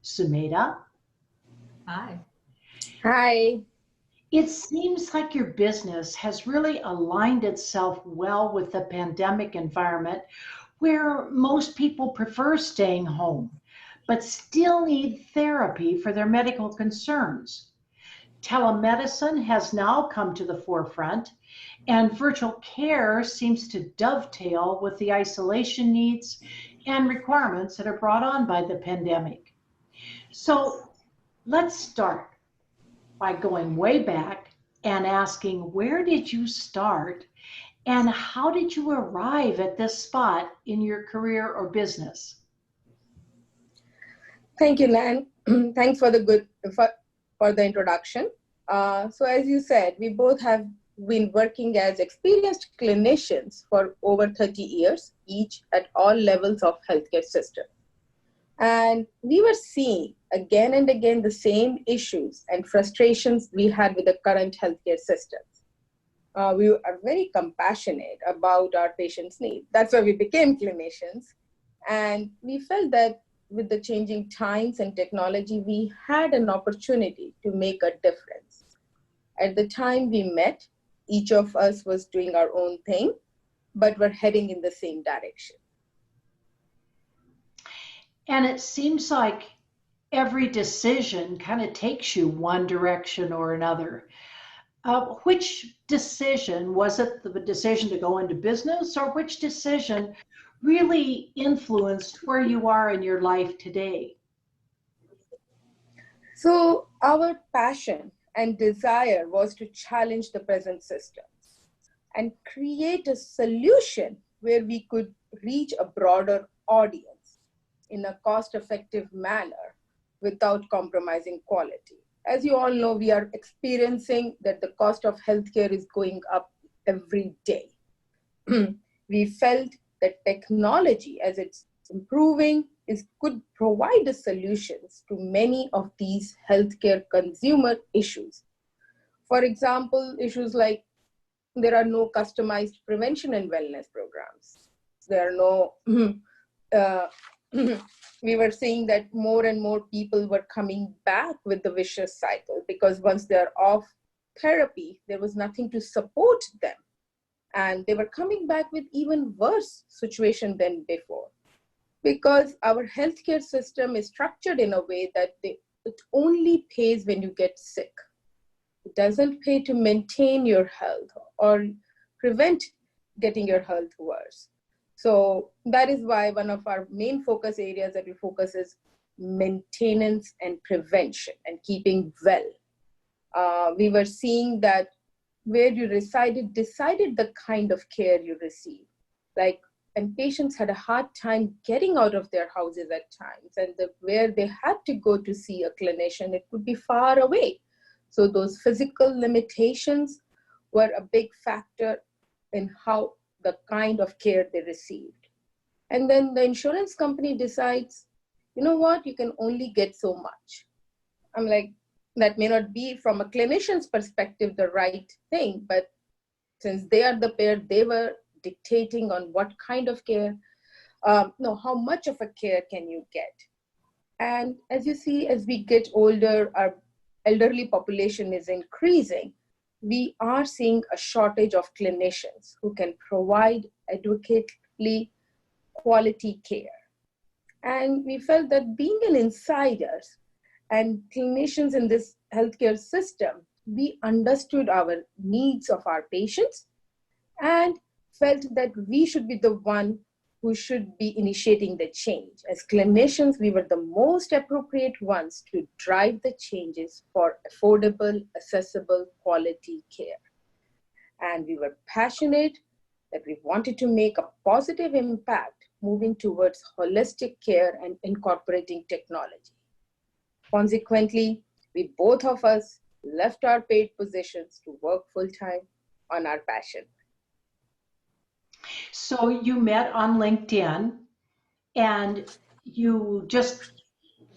Sumedha. Hi. Hi. It seems like your business has really aligned itself well with the pandemic environment where most people prefer staying home, but still need therapy for their medical concerns. Telemedicine has now come to the forefront, and virtual care seems to dovetail with the isolation needs and requirements that are brought on by the pandemic. So let's start by going way back and asking, where did you start and how did you arrive at this spot in your career or business? Thank you, Nan. Thanks for the introduction. So as you said, we both have been working as experienced clinicians for over 30 years, each at all levels of healthcare system. And we were seeing again and again the same issues and frustrations we had with the current healthcare systems. We are very compassionate about our patients' needs. That's why we became clinicians. And we felt that with the changing times and technology, we had an opportunity to make a difference. At the time we met, each of us was doing our own thing, but we're heading in the same direction. And it seems like every decision kind of takes you one direction or another. Which decision, was it the decision to go into business, or which decision really influenced where you are in your life today? So our passion and desire was to challenge the present systems and create a solution where we could reach a broader audience in a cost-effective manner without compromising quality. As you all know, we are experiencing that the cost of healthcare is going up every day. We felt that technology, as it's improving, could provide the solutions to many of these healthcare consumer issues. For example, issues like there are no customized prevention and wellness programs. There are no we were seeing that more and more people were coming back with the vicious cycle because once they're off therapy, there was nothing to support them. And they were coming back with even worse situation than before. Because our healthcare system is structured in a way that it only pays when you get sick. It doesn't pay to maintain your health or prevent getting your health worse. So that is why one of our main focus areas that we focus is maintenance and prevention and keeping well. We were seeing that where you decided the kind of care you receive. And patients had a hard time getting out of their houses at times, and where they had to go to see a clinician, it could be far away. So those physical limitations were a big factor in how the kind of care they received. And then the insurance company decides, you know what, you can only get so much. I'm like, that may not be from a clinician's perspective the right thing, but since they are the payer, they were dictating on what kind of care, how much of a care can you get. And as you see, as we get older, our elderly population is increasing. We are seeing a shortage of clinicians who can provide adequately quality care. And we felt that being an insiders and clinicians in this healthcare system, we understood our needs of our patients and felt that we should be the one who should be initiating the change. As clinicians, we were the most appropriate ones to drive the changes for affordable, accessible, quality care. And we were passionate that we wanted to make a positive impact moving towards holistic care and incorporating technology. Consequently, we both of us left our paid positions to work full-time on our passion. So you met on LinkedIn and you just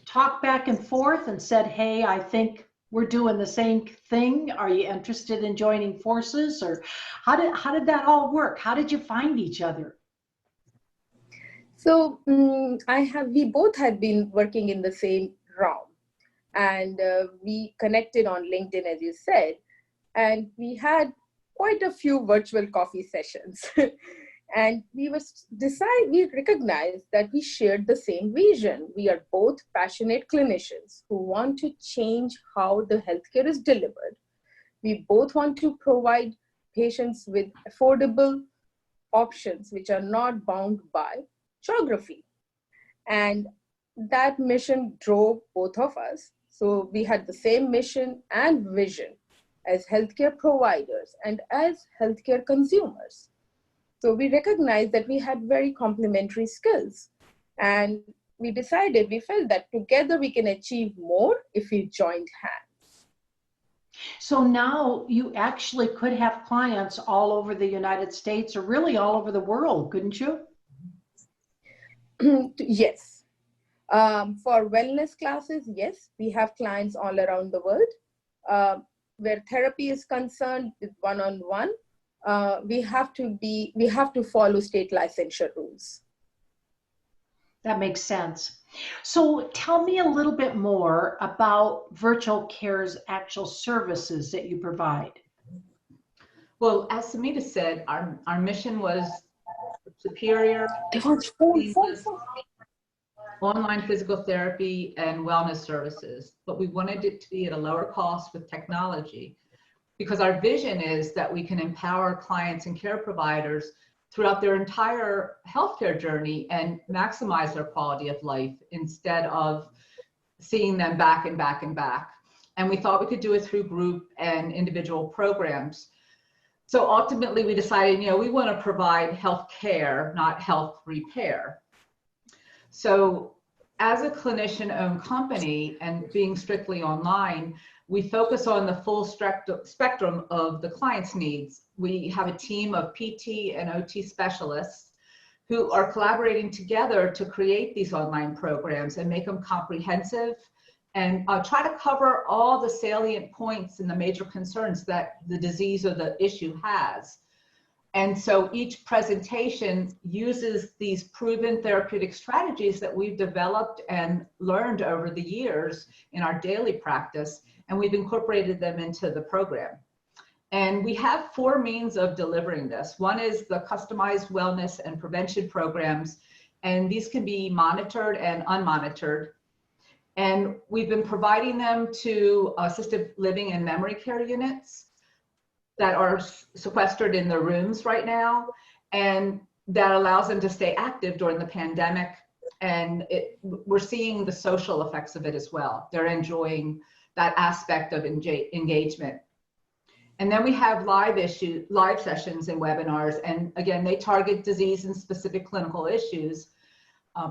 talked back and forth and said, hey, I think we're doing the same thing. Are you interested in joining forces? Or how did that all work? How did you find each other? So we both had been working in the same And we connected on LinkedIn, as you said, and we had quite a few virtual coffee sessions. And we recognized that we shared the same vision. We are both passionate clinicians who want to change how the healthcare is delivered. We both want to provide patients with affordable options which are not bound by geography. And that mission drove both of us. So we had the same mission and vision as healthcare providers and as healthcare consumers. So we recognized that we had very complementary skills. And we felt that together we can achieve more if we joined hands. So now you actually could have clients all over the United States or really all over the world, couldn't you? Yes. For wellness classes, yes, we have clients all around the world. Where therapy is concerned with one-on-one, we have to follow state licensure rules. That makes sense. So tell me a little bit more about Virtual Kare's actual services that you provide. Well, as Sumedha said, our mission was superior online physical therapy and wellness services, but we wanted it to be at a lower cost with technology, because our vision is that we can empower clients and care providers throughout their entire healthcare journey and maximize their quality of life instead of seeing them back and back and back. And we thought we could do it through group and individual programs. So ultimately we decided, we want to provide health care, not health repair. So as a clinician-owned company and being strictly online, we focus on the full spectrum of the client's needs. We have a team of PT and OT specialists who are collaborating together to create these online programs and make them comprehensive and try to cover all the salient points and the major concerns that the disease or the issue has. And so each presentation uses these proven therapeutic strategies that we've developed and learned over the years in our daily practice, and we've incorporated them into the program. And we have 4 means of delivering this. One is the customized wellness and prevention programs, and these can be monitored and unmonitored. And we've been providing them to assisted living and memory care units that are sequestered in their rooms right now, and that allows them to stay active during the pandemic. And we're seeing the social effects of it as well. They're enjoying that aspect of engagement. And then we have live sessions and webinars, and again, they target disease and specific clinical issues.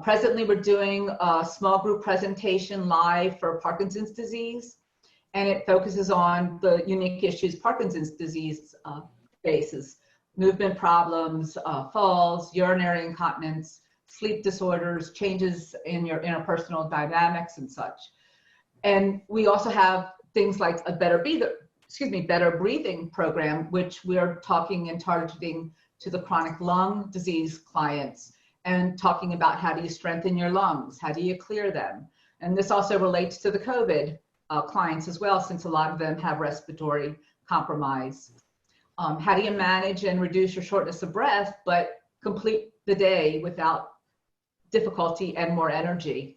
Presently, we're doing a small group presentation live for Parkinson's disease, and it focuses on the unique issues Parkinson's disease faces: movement problems, falls, urinary incontinence, sleep disorders, changes in your interpersonal dynamics and such. And we also have things like a better breathing program, which we're talking and targeting to the chronic lung disease clients and talking about how do you strengthen your lungs, how do you clear them. And this also relates to the COVID clients as well, since a lot of them have respiratory compromise. How do you manage and reduce your shortness of breath, but complete the day without difficulty and more energy?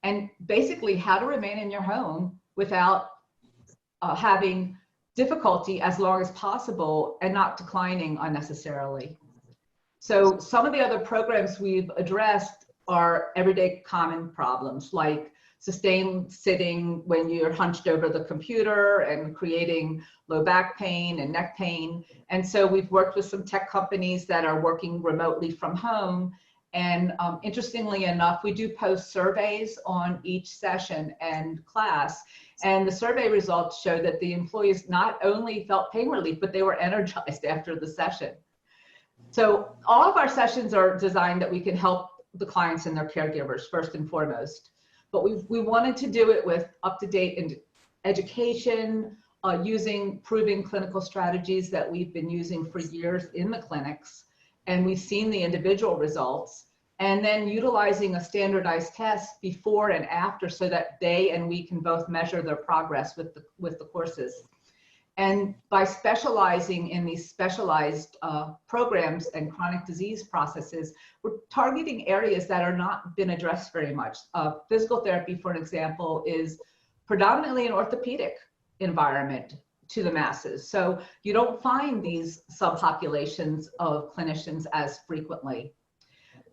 And basically how to remain in your home without having difficulty as long as possible and not declining unnecessarily. So some of the other programs we've addressed are everyday common problems like sustained sitting when you're hunched over the computer and creating low back pain and neck pain. And so we've worked with some tech companies that are working remotely from home. And interestingly enough, we do post surveys on each session and class. And the survey results show that the employees not only felt pain relief, but they were energized after the session. So all of our sessions are designed that we can help the clients and their caregivers first and foremost. But we wanted to do it with up-to-date education, using proven clinical strategies that we've been using for years in the clinics. And we've seen the individual results. and then utilizing a standardized test before and after so that they and we can both measure their progress with the courses. And by specializing in these specialized programs and chronic disease processes, we're targeting areas that are not been addressed very much. Physical therapy, for an example, is predominantly an orthopedic environment to the masses. So you don't find these subpopulations of clinicians as frequently.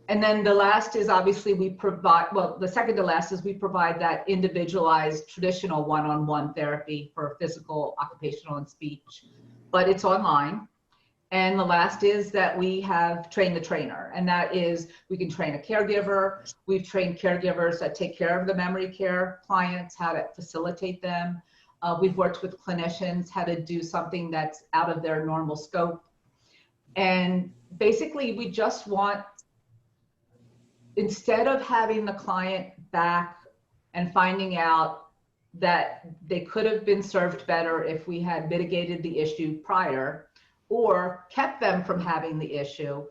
And then the last is obviously we provide, well, the second to last is we provide that individualized traditional one-on-one therapy for physical, occupational, and speech, but it's online. And the last is that we have trained the trainer, and that is we can train a caregiver. We've trained caregivers that take care of the memory care clients, how to facilitate them. We've worked with clinicians how to do something that's out of their normal scope. And basically we just want, instead of having the client back and finding out that they could have been served better if we had mitigated the issue prior or kept them from having the issue,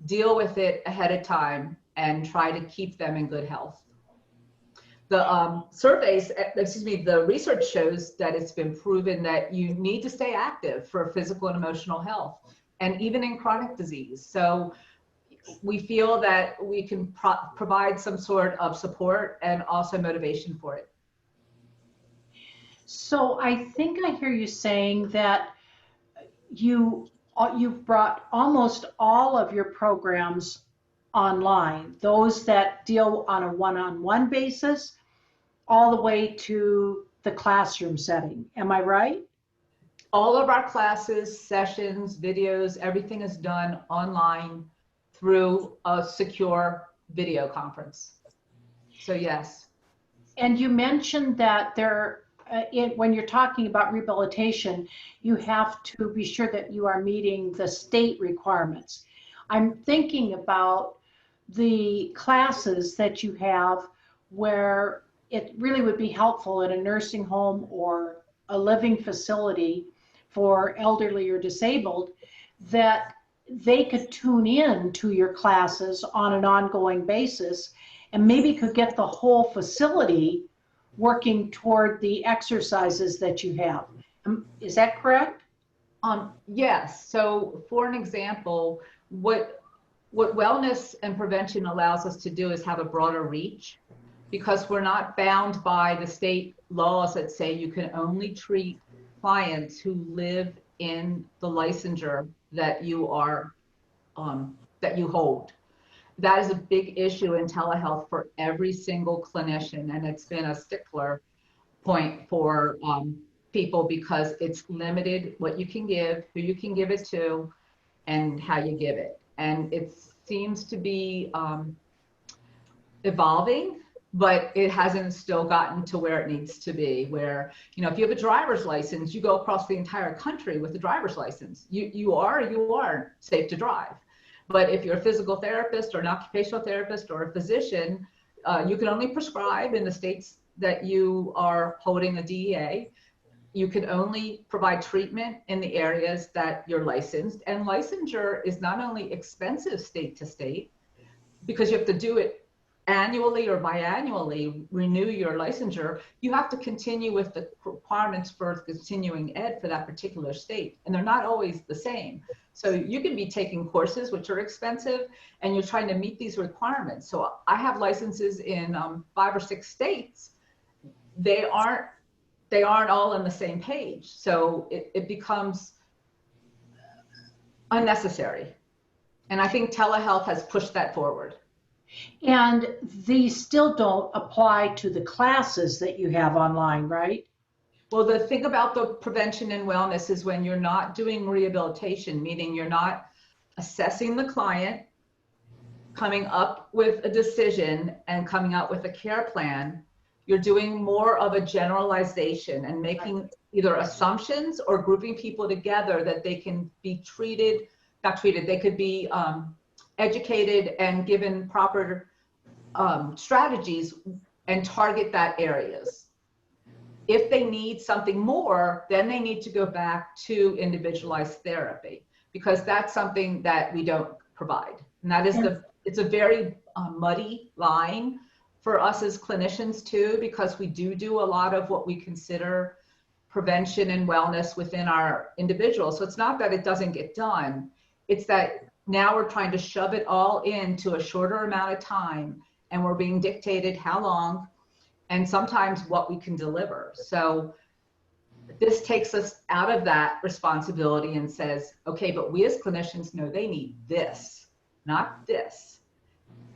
deal with it ahead of time and try to keep them in good health. The surveys, the research shows that it's been proven that you need to stay active for physical and emotional health, and even in chronic disease. So we feel that we can provide some sort of support and also motivation for it. So I think I hear you saying that you've brought almost all of your programs online, those that deal on a one-on-one basis, all the way to the classroom setting. Am I right? All of our classes, sessions, videos, everything is done online through a secure video conference. So yes. And you mentioned that when you're talking about rehabilitation, you have to be sure that you are meeting the state requirements. I'm thinking about the classes that you have where it really would be helpful in a nursing home or a living facility for elderly or disabled, that they could tune in to your classes on an ongoing basis and maybe could get the whole facility working toward the exercises that you have. Is that correct? Yes. So for an example, what wellness and prevention allows us to do is have a broader reach, because we're not bound by the state laws that say you can only treat clients who live in the licensure that you are that you hold. That is a big issue in telehealth for every single clinician, and it's been a stickler point for people because it's limited what you can give, who you can give it to, and how you give it. And it seems to be evolving, but it hasn't still gotten to where it needs to be, where, you know, if you have a driver's license, you go across the entire country with a driver's license. You are safe to drive. But if you're a physical therapist or an occupational therapist or a physician, you can only prescribe in the states that you are holding a DEA. You can only provide treatment in the areas that you're licensed. And licensure is not only expensive state to state, because you have to do it annually or biannually, renew your licensure, you have to continue with the requirements for continuing ed for that particular state. And they're not always the same. So you can be taking courses which are expensive and you're trying to meet these requirements. So I have licenses in 5 or 6 states. They aren't all on the same page. So it becomes unnecessary. And I think telehealth has pushed that forward. And these still don't apply to the classes that you have online, right? Well, the thing about the prevention and wellness is when you're not doing rehabilitation, meaning you're not assessing the client, coming up with a decision and coming out with a care plan, you're doing more of a generalization and making either assumptions or grouping people together that they can be they could be educated and given proper strategies and target that areas. If they need something more, then they need to go back to individualized therapy, because that's something that we don't provide. And that is it's a very muddy line for us as clinicians too, because we do a lot of what we consider prevention and wellness within our individuals. So it's not that it doesn't get done, it's that now we're trying to shove it all into a shorter amount of time, and we're being dictated how long and sometimes what we can deliver. So this takes us out of that responsibility and says, okay, but we as clinicians know they need this, not this.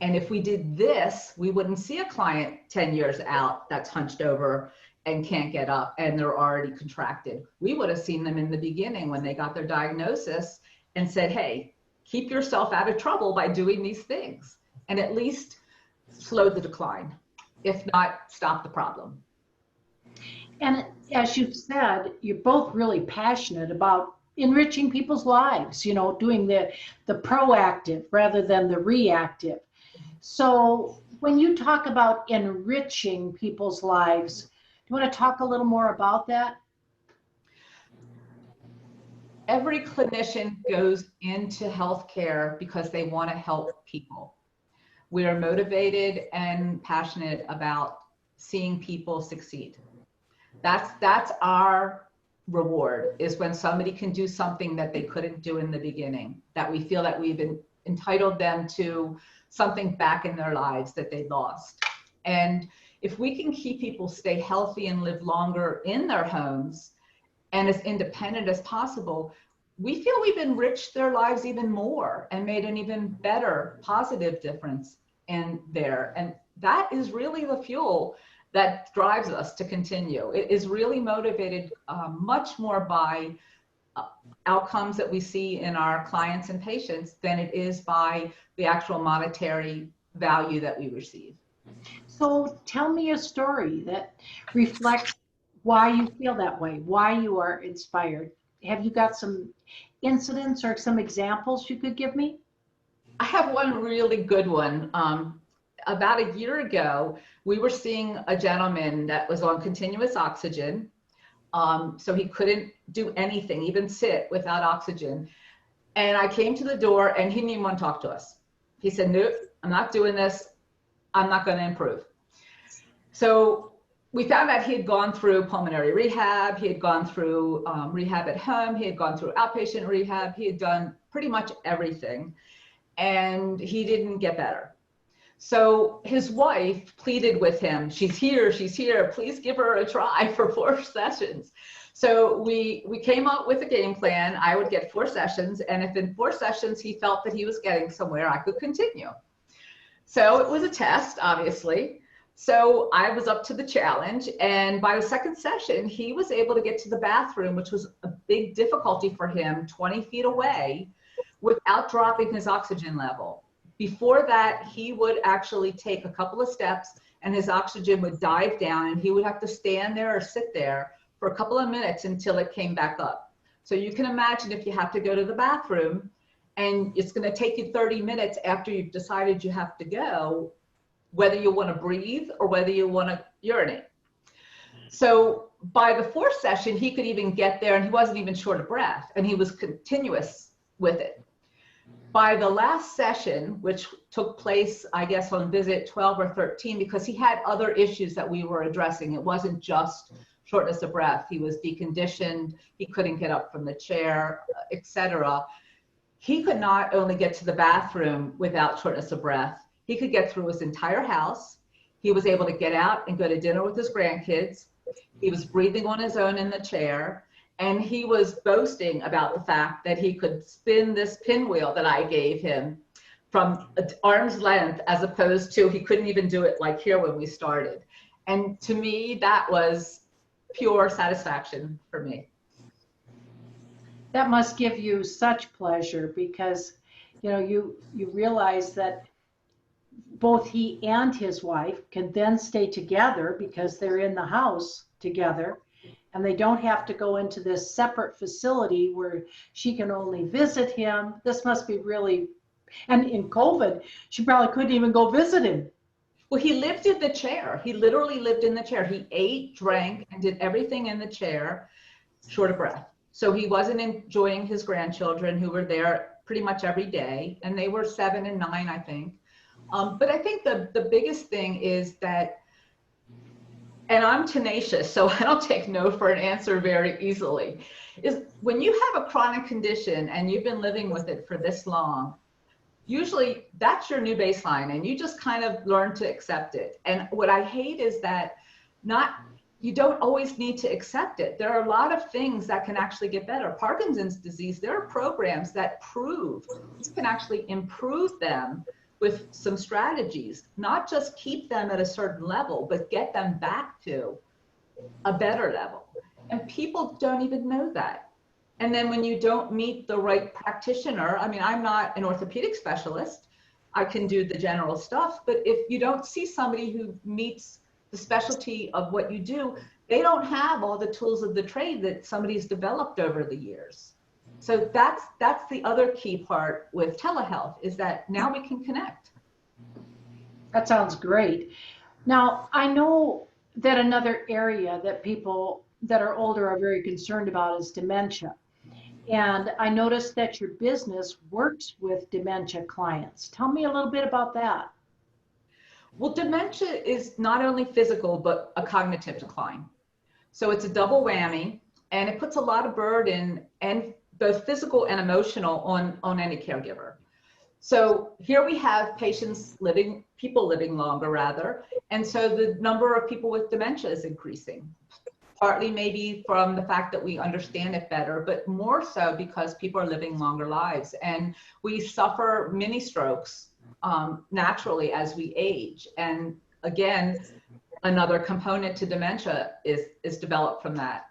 And if we did this, we wouldn't see a client 10 years out that's hunched over and can't get up and they're already contracted. We would have seen them in the beginning when they got their diagnosis and said, hey, keep yourself out of trouble by doing these things, and at least slow the decline, if not stop the problem. And as you've said, you're both really passionate about enriching people's lives, you know, doing the proactive rather than the reactive. So when you talk about enriching people's lives, do you want to talk a little more about that? Every clinician goes into healthcare because they want to help people. We are motivated and passionate about seeing people succeed. That's our reward, is when somebody can do something that they couldn't do in the beginning, that we feel that we've entitled them to something back in their lives that they lost. And if we can keep people stay healthy and live longer in their homes and as independent as possible, we feel we've enriched their lives even more and made an even better positive difference in there. And that is really the fuel that drives us to continue. It is really motivated much more by outcomes that we see in our clients and patients than it is by the actual monetary value that we receive. So tell me a story that reflects why you feel that way, why you are inspired. Have you got some incidents or some examples you could give me? I have one really good one. About a year ago, we were seeing a gentleman that was on continuous oxygen. So he couldn't do anything, even sit without oxygen. And I came to the door and he didn't even want to talk to us. He said, nope, I'm not doing this. I'm not going to improve. So we found out he had gone through pulmonary rehab. He had gone through rehab at home. He had gone through outpatient rehab. He had done pretty much everything, and he didn't get better. So his wife pleaded with him, she's here, please give her a try for 4 sessions. So we came up with a game plan. I would get 4 sessions, and if in 4 sessions he felt that he was getting somewhere, I could continue. So it was a test, obviously. So I was up to the challenge, and by the 2nd session, he was able to get to the bathroom, which was a big difficulty for him, 20 feet away, without dropping his oxygen level. Before that, he would actually take a couple of steps and his oxygen would dive down, and he would have to stand there or sit there for a couple of minutes until it came back up. So you can imagine if you have to go to the bathroom and it's going to take you 30 minutes after you've decided you have to go, whether you want to breathe or whether you want to urinate. So by the 4th session, he could even get there and he wasn't even short of breath, and he was continuous with it. By the last session, which took place, I guess, on visit 12 or 13, because he had other issues that we were addressing. It wasn't just shortness of breath. He was deconditioned. He couldn't get up from the chair, etc. He could not only get to the bathroom without shortness of breath, he could get through his entire house. He was able to get out and go to dinner with his grandkids. He was breathing on his own in the chair. And he was boasting about the fact that he could spin this pinwheel that I gave him from arm's length, as opposed to he couldn't even do it like here when we started. And to me, that was pure satisfaction for me. That must give you such pleasure, because you know you realize that both he and his wife can then stay together because they're in the house together, and they don't have to go into this separate facility where she can only visit him. This must be really, and in COVID, she probably couldn't even go visit him. Well, he lived in the chair. He literally lived in the chair. He ate, drank, and did everything in the chair, short of breath. So he wasn't enjoying his grandchildren, who were there pretty much every day, and they were 7 and 9, I think. But I think the biggest thing is that, and I'm tenacious, so I don't take no for an answer very easily, is when you have a chronic condition and you've been living with it for this long, usually that's your new baseline and you just kind of learn to accept it. And what I hate is that you don't always need to accept it. There are a lot of things that can actually get better. Parkinson's disease, there are programs that prove you can actually improve them with some strategies, not just keep them at a certain level, but get them back to a better level. And people don't even know that. And then when you don't meet the right practitioner, I mean, I'm not an orthopedic specialist. I can do the general stuff, but if you don't see somebody who meets the specialty of what you do, they don't have all the tools of the trade that somebody's developed over the years. So that's the other key part with telehealth, is that now we can connect. That sounds great. Now, I know that another area that people that are older are very concerned about is dementia. And I noticed that your business works with dementia clients. Tell me a little bit about that. Well, dementia is not only physical, but a cognitive decline. So it's a double whammy, and it puts a lot of burden, and both physical and emotional, on any caregiver. So here we have people living longer rather, and so the number of people with dementia is increasing. Partly maybe from the fact that we understand it better, but more so because people are living longer lives, and we suffer mini strokes naturally as we age. And again, another component to dementia is developed from that.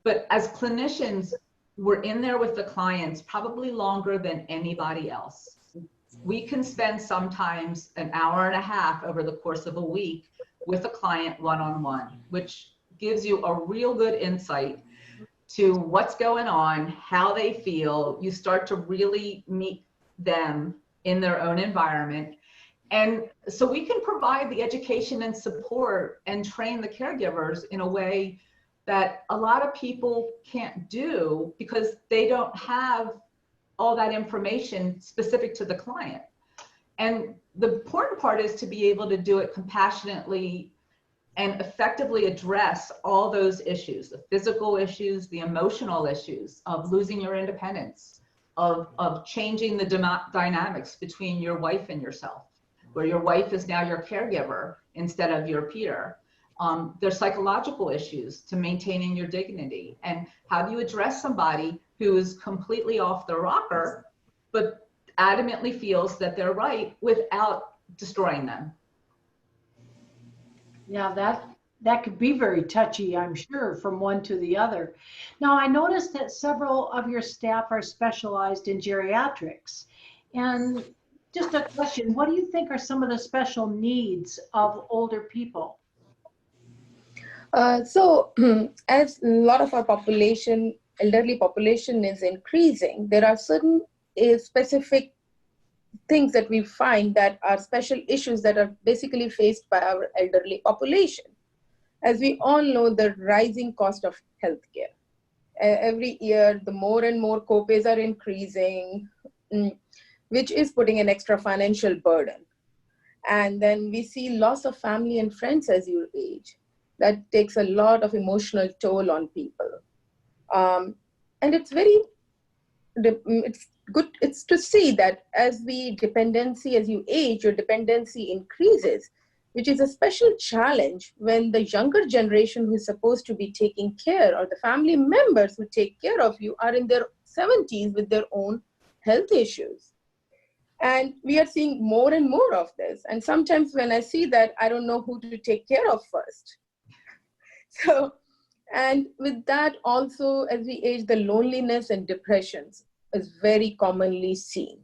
But as clinicians, we're in there with the clients probably longer than anybody else. We can spend sometimes an hour and a half over the course of a week with a client one-on-one, which gives you a real good insight to what's going on, how they feel. You start to really meet them in their own environment. And so we can provide the education and support and train the caregivers in a way that a lot of people can't do because they don't have all that information specific to the client. And the important part is to be able to do it compassionately and effectively address all those issues, the physical issues, the emotional issues of losing your independence, of changing the dynamics between your wife and yourself, where your wife is now your caregiver instead of your peer. There's psychological issues to maintaining your dignity. And how do you address somebody who is completely off the rocker, but adamantly feels that they're right without destroying them? Yeah, that could be very touchy, I'm sure, from one to the other. Now, I noticed that several of your staff are specialized in geriatrics. And just a question, what do you think are some of the special needs of older people? So as a lot of our population, elderly population is increasing, there are certain specific things that we find that are special issues that are basically faced by our elderly population. As we all know, the rising cost of healthcare. Every year, the more and more copays are increasing, which is putting an extra financial burden. And then we see loss of family and friends as you age. That takes a lot of emotional toll on people. And it's good, it's to see that as you age, your dependency increases, which is a special challenge when the younger generation who is supposed to be taking care, or the family members who take care of you, are in their 70s with their own health issues. And we are seeing more and more of this. And sometimes when I see that, I don't know who to take care of first. So, and with that also, as we age, the loneliness and depressions is very commonly seen,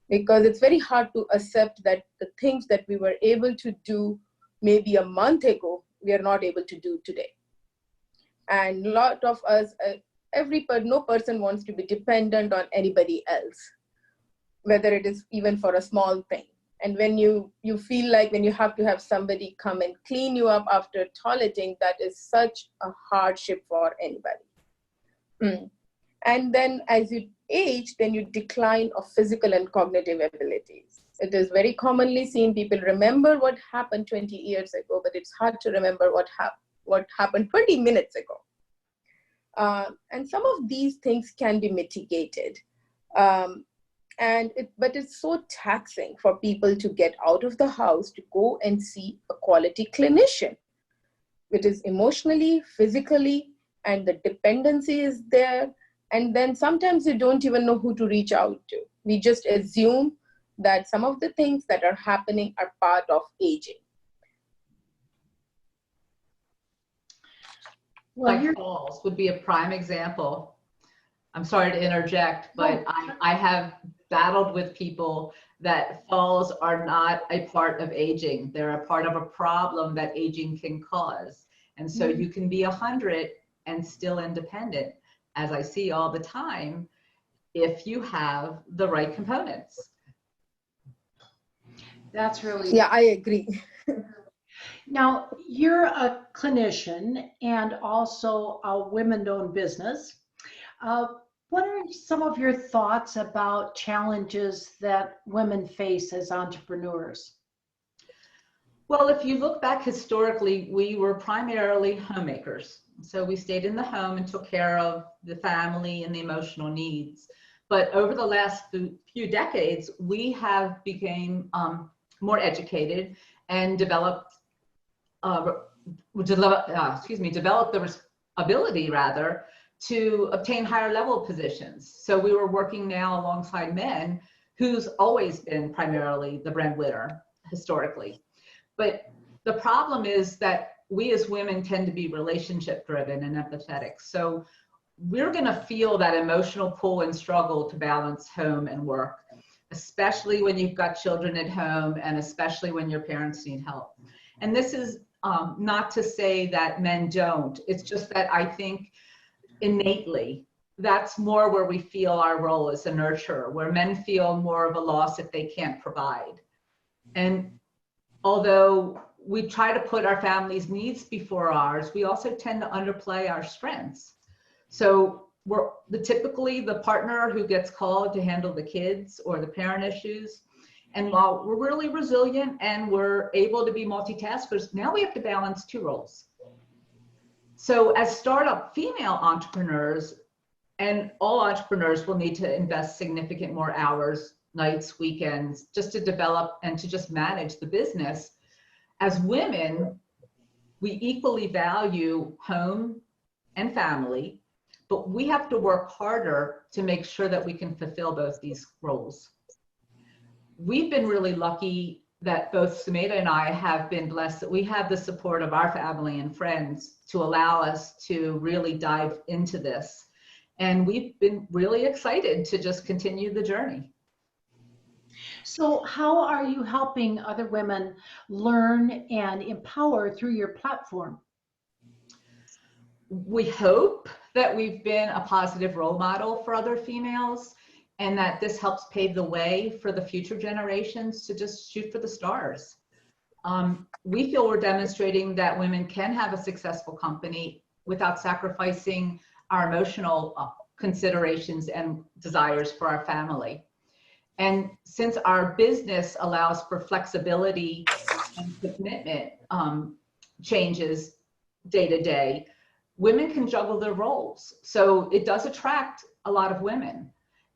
because it's very hard to accept that the things that we were able to do maybe a month ago, we are not able to do today. And a lot of us, no person wants to be dependent on anybody else, whether it is even for a small thing. And when you feel like when you have to have somebody come and clean you up after toileting, that is such a hardship for anybody. And then as you age, then you decline of physical and cognitive abilities. It is very commonly seen. People remember what happened 20 years ago, but it's hard to remember what happened 20 minutes ago. And some of these things can be mitigated. But it's so taxing for people to get out of the house to go and see a quality clinician. It is emotionally, physically, and the dependency is there. And then sometimes you don't even know who to reach out to. We just assume that some of the things that are happening are part of aging. Well, like falls would be a prime example. I'm sorry to interject, but I have battled with people that falls are not a part of aging. They're a part of a problem that aging can cause. And so you can be 100 and still independent, as I see all the time, if you have the right components. That's really... Yeah, I agree. Now, you're a clinician and also a women-owned business. What are some of your thoughts about challenges that women face as entrepreneurs? Well, if you look back historically, we were primarily homemakers. So we stayed in the home and took care of the family and the emotional needs. But over the last few decades, we have become more educated and developed the ability rather to obtain higher level positions. So we were working now alongside men who's always been primarily the breadwinner historically. But the problem is that we as women tend to be relationship driven and empathetic. So we're going to feel that emotional pull and struggle to balance home and work, especially when you've got children at home and especially when your parents need help. And this is not to say that men don't. It's just that I think innately that's more where we feel our role as a nurturer, where men feel more of a loss if they can't provide. And although we try to put our family's needs before ours, we also tend to underplay our strengths. So we're typically the partner who gets called to handle the kids or the parent issues. And while we're really resilient and we're able to be multitaskers, now we have to balance two roles. So as startup female entrepreneurs, and all entrepreneurs will need to invest significant more hours, nights, weekends, just to develop and to just manage the business. As women, we equally value home and family, but we have to work harder to make sure that we can fulfill both these roles. We've been really lucky that both Sumedha and I have been blessed that we have the support of our family and friends to allow us to really dive into this. And we've been really excited to just continue the journey. So how are you helping other women learn and empower through your platform? We hope that we've been a positive role model for other females and that this helps pave the way for the future generations to just shoot for the stars. We feel we're demonstrating that women can have a successful company without sacrificing our emotional considerations and desires for our family. And since our business allows for flexibility and commitment changes day to day, women can juggle their roles. So it does attract a lot of women.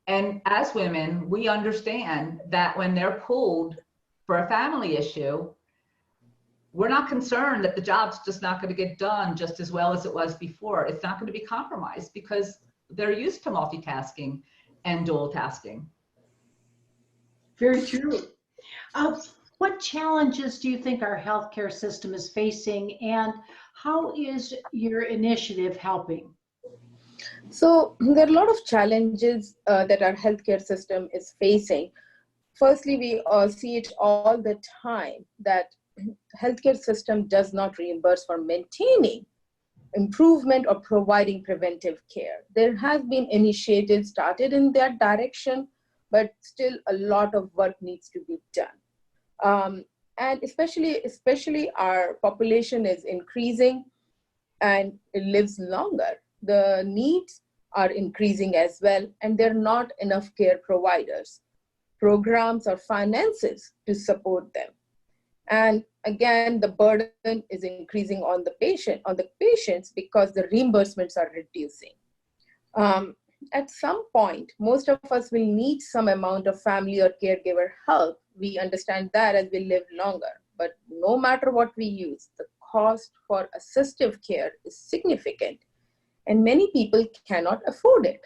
And as women, we understand that when they're pulled for a family issue, we're not concerned that the job's just not going to get done just as well as it was before. It's not going to be compromised because they're used to multitasking and dual tasking. Very true. What challenges do you think our healthcare system is facing, and how is your initiative helping? So there are a lot of challenges that our healthcare system is facing. Firstly, we see it all the time that healthcare system does not reimburse for maintaining, improvement, or providing preventive care. There has been initiatives started in that direction, but still a lot of work needs to be done. And especially our population is increasing and it lives longer. The needs are increasing as well, and there are not enough care providers. programs or finances to support them. And again, the burden is increasing on the patients because the reimbursements are reducing. At some point, most of us will need some amount of family or caregiver help. We understand that as we live longer. But no matter what we use, the cost for assistive care is significant, and many people cannot afford it,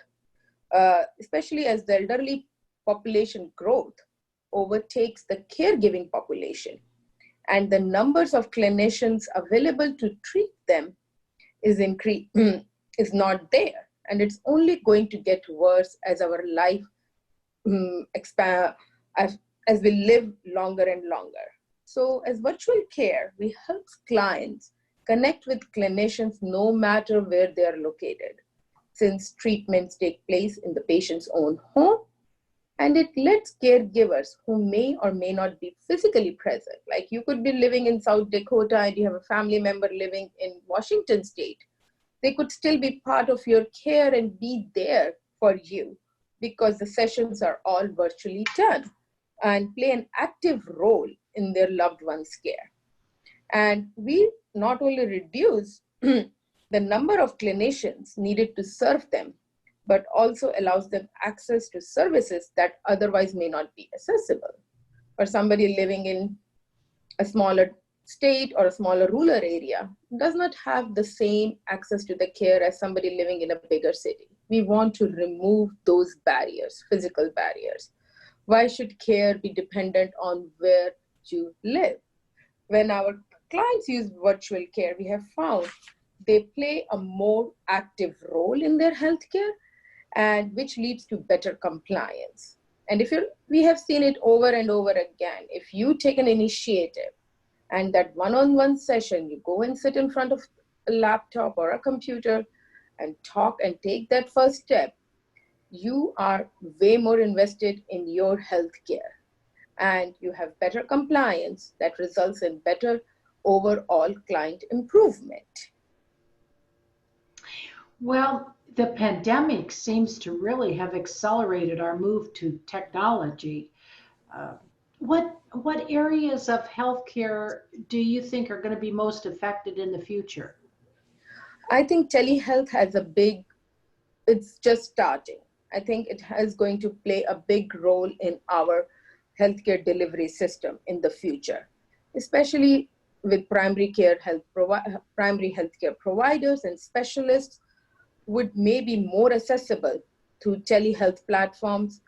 especially as the elderly population growth overtakes the caregiving population, and the numbers of clinicians available to treat them is not there, and it's only going to get worse as our life expand, as we live longer and longer. So as virtual care, we help clients connect with clinicians no matter where they are located, since treatments take place in the patient's own home, and it lets caregivers who may or may not be physically present, like you could be living in South Dakota and you have a family member living in Washington state, they could still be part of your care and be there for you because the sessions are all virtually done and play an active role in their loved one's care. And we not only reduce the number of clinicians needed to serve them, but also allows them access to services that otherwise may not be accessible. For somebody living in a smaller state or a smaller rural area does not have the same access to the care as somebody living in a bigger city. We want to remove those barriers, physical barriers. Why should care be dependent on where you live? When our clients use virtual care, we have found they play a more active role in their healthcare, and which leads to better compliance. And we have seen it over and over again. If you take an initiative and that one-on-one session, you go and sit in front of a laptop or a computer and talk and take that first step, you are way more invested in your healthcare, and you have better compliance that results in better overall client improvement. Well, the pandemic seems to really have accelerated our move to technology. Uh, what areas of healthcare do you think are going to be most affected in the future? I think telehealth it's just starting. I think it is going to play a big role in our healthcare delivery system in the future, especially with primary healthcare providers and specialists would maybe more accessible to telehealth platforms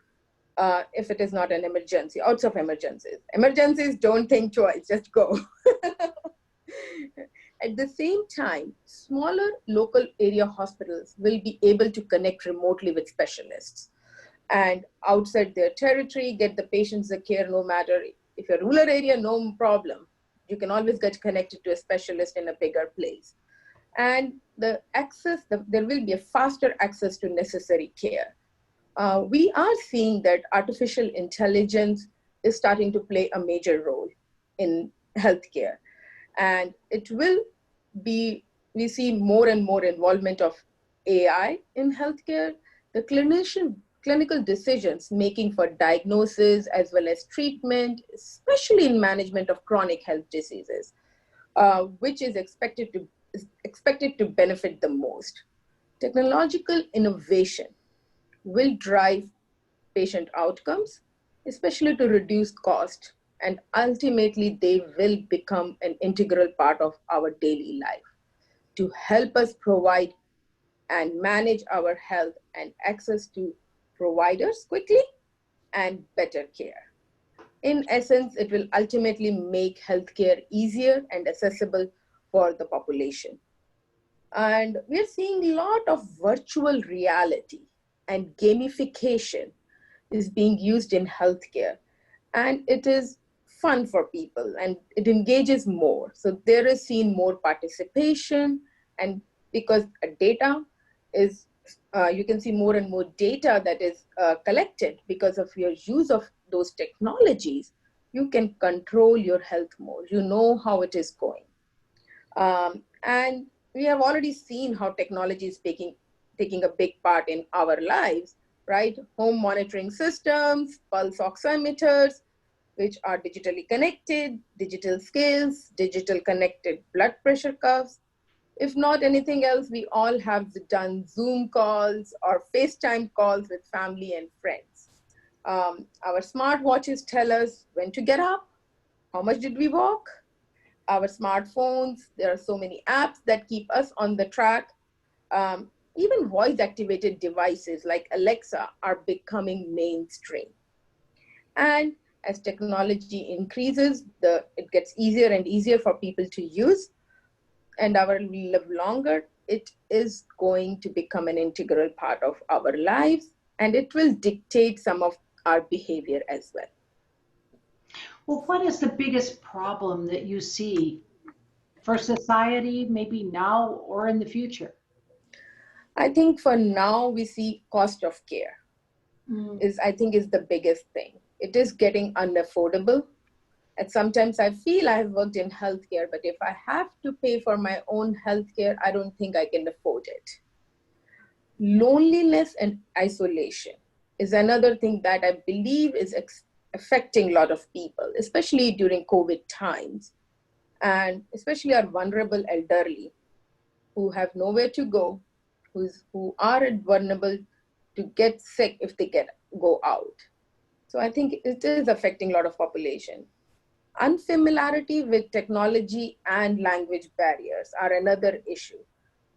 if it is not an emergency, out of emergencies. Emergencies, don't think twice, just go. At the same time, smaller local area hospitals will be able to connect remotely with specialists and outside their territory, get the patients the care no matter if you're rural area, no problem. You can always get connected to a specialist in a bigger place. And there will be a faster access to necessary care. We are seeing that artificial intelligence is starting to play a major role in healthcare. And we see more and more involvement of AI in healthcare. The clinical decisions making for diagnosis as well as treatment, especially in management of chronic health diseases, which is expected to benefit the most. Technological innovation will drive patient outcomes, especially to reduce cost, and ultimately they will become an integral part of our daily life to help us provide and manage our health and access to providers quickly and better care. In essence, it will ultimately make healthcare easier and accessible for the population. And we're seeing a lot of virtual reality and gamification is being used in healthcare. And it is fun for people and it engages more. So there is seen more participation, and because data is, you can see more and more data that is collected because of your use of those technologies, you can control your health more. You know how it is going. And we have already seen how technology is taking a big part in our lives, right? Home monitoring systems, pulse oximeters, which are digitally connected, digital scales, digital connected blood pressure cuffs. If not anything else, we all have done Zoom calls or FaceTime calls with family and friends. Our smartwatches tell us when to get up, how much did we walk. Our smartphones, there are so many apps that keep us on the track. Even voice activated devices like Alexa are becoming mainstream. And as technology increases, it gets easier and easier for people to use, and we live longer, it is going to become an integral part of our lives, and it will dictate some of our behavior as well. Well, what is the biggest problem that you see for society, maybe now or in the future? I think for now, we see cost of care is the biggest thing. It is getting unaffordable. And sometimes I feel I've worked in healthcare, but if I have to pay for my own healthcare, I don't think I can afford it. Loneliness and isolation is another thing that I believe is affecting a lot of people, especially during COVID times, and especially our vulnerable elderly who have nowhere to go, who are vulnerable to get sick if they go out. So I think it is affecting a lot of population. Unfamiliarity with technology and language barriers are another issue.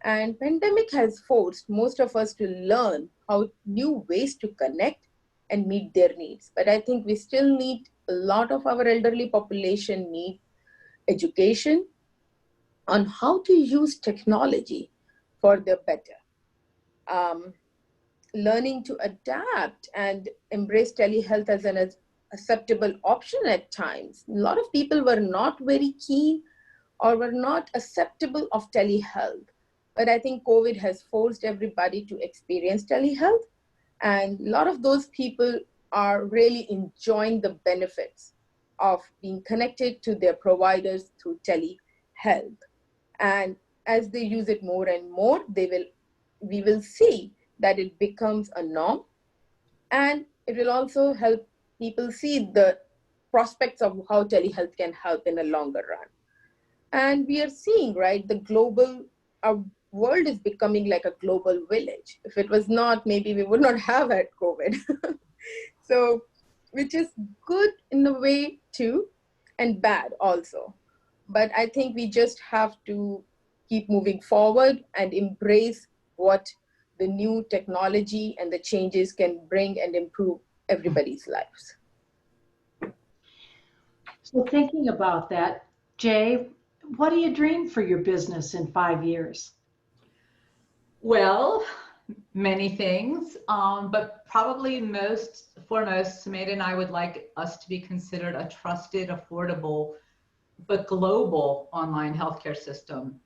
And pandemic has forced most of us to learn how new ways to connect and meet their needs. But I think we still need, a lot of our elderly population need education on how to use technology for the better. Learning to adapt and embrace telehealth as an acceptable option at times. A lot of people were not very keen or were not acceptable of telehealth. But I think COVID has forced everybody to experience telehealth. And a lot of those people are really enjoying the benefits of being connected to their providers through telehealth. And as they use it more and more, we will see that it becomes a norm, and it will also help people see the prospects of how telehealth can help in a longer run. And we are seeing, right, our world is becoming like a global village. If it was not, maybe we would not have had COVID. So, which is good in a way too, and bad also. But I think we just have to keep moving forward and embrace what the new technology and the changes can bring and improve everybody's lives. So thinking about that, Jay, what do you dream for your business in 5 years? Well, many things, but probably foremost, Sumedha and I would like us to be considered a trusted, affordable, but global online healthcare system.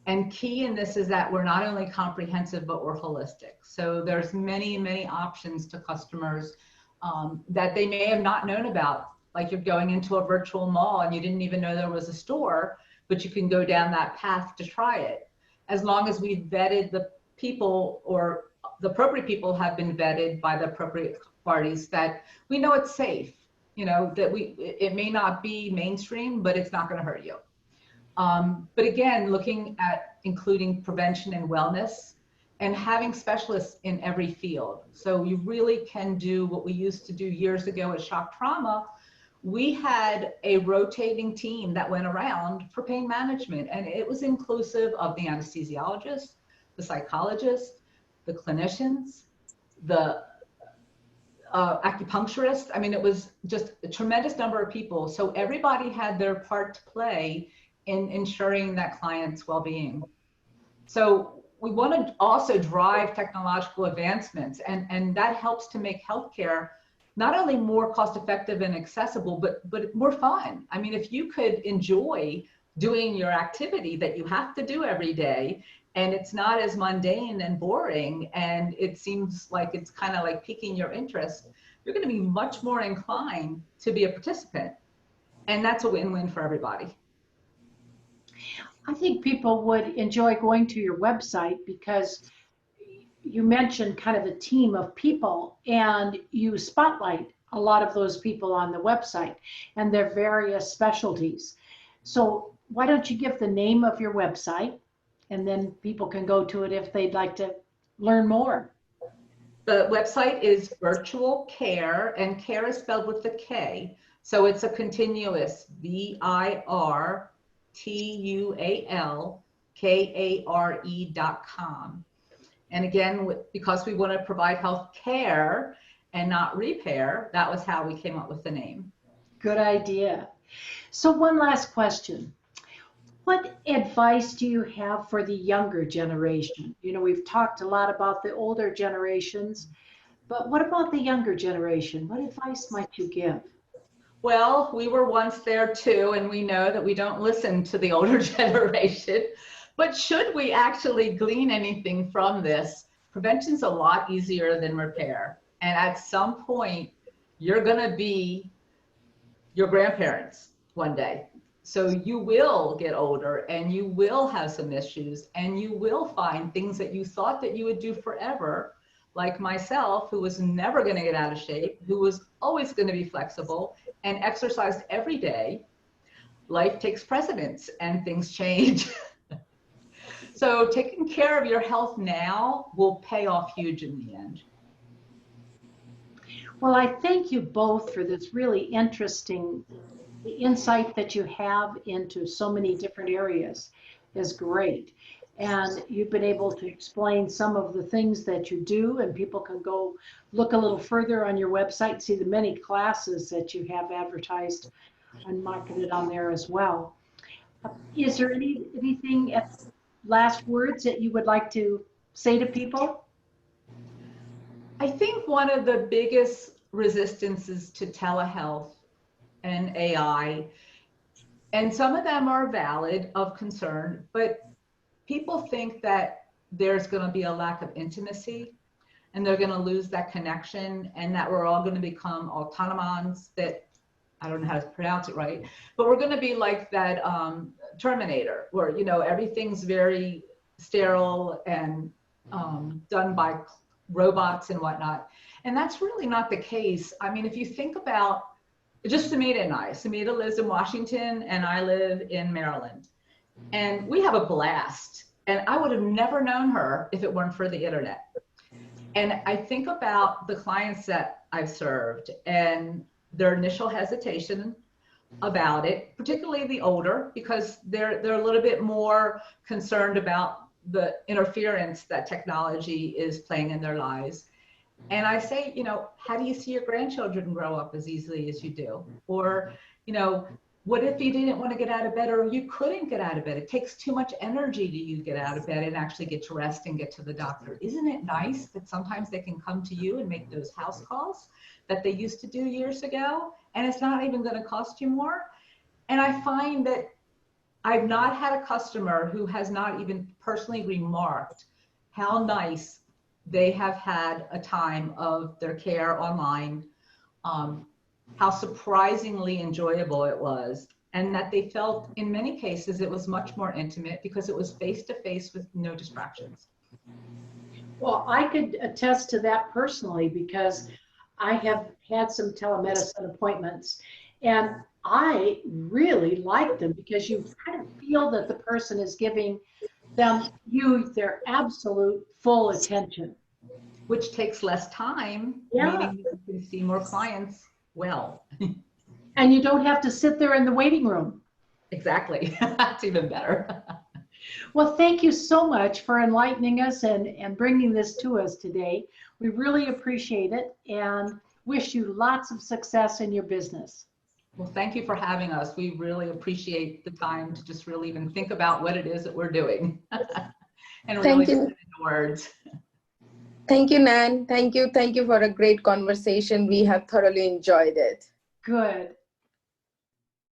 And key in this is that we're not only comprehensive, but we're holistic. So there's many, many options to customers that they may have not known about. Like you're going into a virtual mall and you didn't even know there was a store, but you can go down that path to try it. As long as we've vetted the people, or the appropriate people have been vetted by the appropriate parties, that we know it's safe, that it may not be mainstream, but it's not going to hurt you. But again, looking at including prevention and wellness and having specialists in every field. So you really can do what we used to do years ago at shock trauma. We had a rotating team that went around for pain management, and it was inclusive of the anesthesiologist, the psychologist, the clinicians, the acupuncturist. I mean, it was just a tremendous number of people. So everybody had their part to play in ensuring that client's well-being. So we want to also drive technological advancements, and that helps to make healthcare not only more cost-effective and accessible, but more fun. I mean, if you could enjoy doing your activity that you have to do every day, and it's not as mundane and boring, and it seems like it's kind of like piquing your interest, you're going to be much more inclined to be a participant. And that's a win-win for everybody. I think people would enjoy going to your website because you mentioned kind of a team of people, and you spotlight a lot of those people on the website and their various specialties. So why don't you give the name of your website, and then people can go to it if they'd like to learn more. The website is Virtual Kare, and care is spelled with the K. So it's a continuous virtualkare.com. And again, because we want to provide health care and not repair, that was how we came up with the name. Good idea. So one last question. What advice do you have for the younger generation? You know, we've talked a lot about the older generations, but what about the younger generation? What advice might you give? Well, we were once there too, and we know that we don't listen to the older generation. But should we actually glean anything from this, prevention's a lot easier than repair. And at some point, you're going to be your grandparents one day. So you will get older and you will have some issues, and you will find things that you thought that you would do forever, like myself, who was never going to get out of shape, who was always going to be flexible and exercised every day. Life takes precedence and things change. So taking care of your health now will pay off huge in the end. Well, I thank you both for this really interesting insight that you have into so many different areas is great. And you've been able to explain some of the things that you do, and people can go look a little further on your website, see the many classes that you have advertised and marketed on there as well. Is there anything, last words that you would like to say to people? I think one of the biggest resistances to telehealth and AI, and some of them are valid of concern, but people think that there's going to be a lack of intimacy and they're going to lose that connection, and that we're all going to become autonomons, that I don't know how to pronounce it right, but we're going to be like that Terminator, where, you know, everything's very sterile and done by robots and whatnot. And that's really not the case. I mean, if you think about just Sumedha and I, Sumedha lives in Washington and I live in Maryland, and we have a blast. And I would have never known her if it weren't for the internet. And I think about the clients that I've served and their initial hesitation about it, particularly the older, because they're a little bit more concerned about the interference that technology is playing in their lives. And I say, you know, how do you see your grandchildren grow up as easily as you do? Or, you know, what if you didn't want to get out of bed, or you couldn't get out of bed? It takes too much energy to you get out of bed and actually get to rest and get to the doctor. Isn't it nice that sometimes they can come to you and make those house calls that they used to do years ago, and it's not even going to cost you more? And I find that I've not had a customer who has not even personally remarked how nice they have had a time of their care online, how surprisingly enjoyable it was, and that they felt in many cases it was much more intimate because it was face-to-face with no distractions. Well, I could attest to that personally, because I have had some telemedicine appointments, and I really like them because you kind of feel that the person is giving you their absolute full attention. Which takes less time, Yeah. meaning you can see more clients well. And you don't have to sit there in the waiting room. Exactly. That's even better. Well, thank you so much for enlightening us and bringing this to us today. We really appreciate it and wish you lots of success in your business. Well, thank you for having us. We really appreciate the time to just really even think about what it is that we're doing and really put it into words. Thank you, Nan. Thank you. Thank you for a great conversation. We have thoroughly enjoyed it. Good.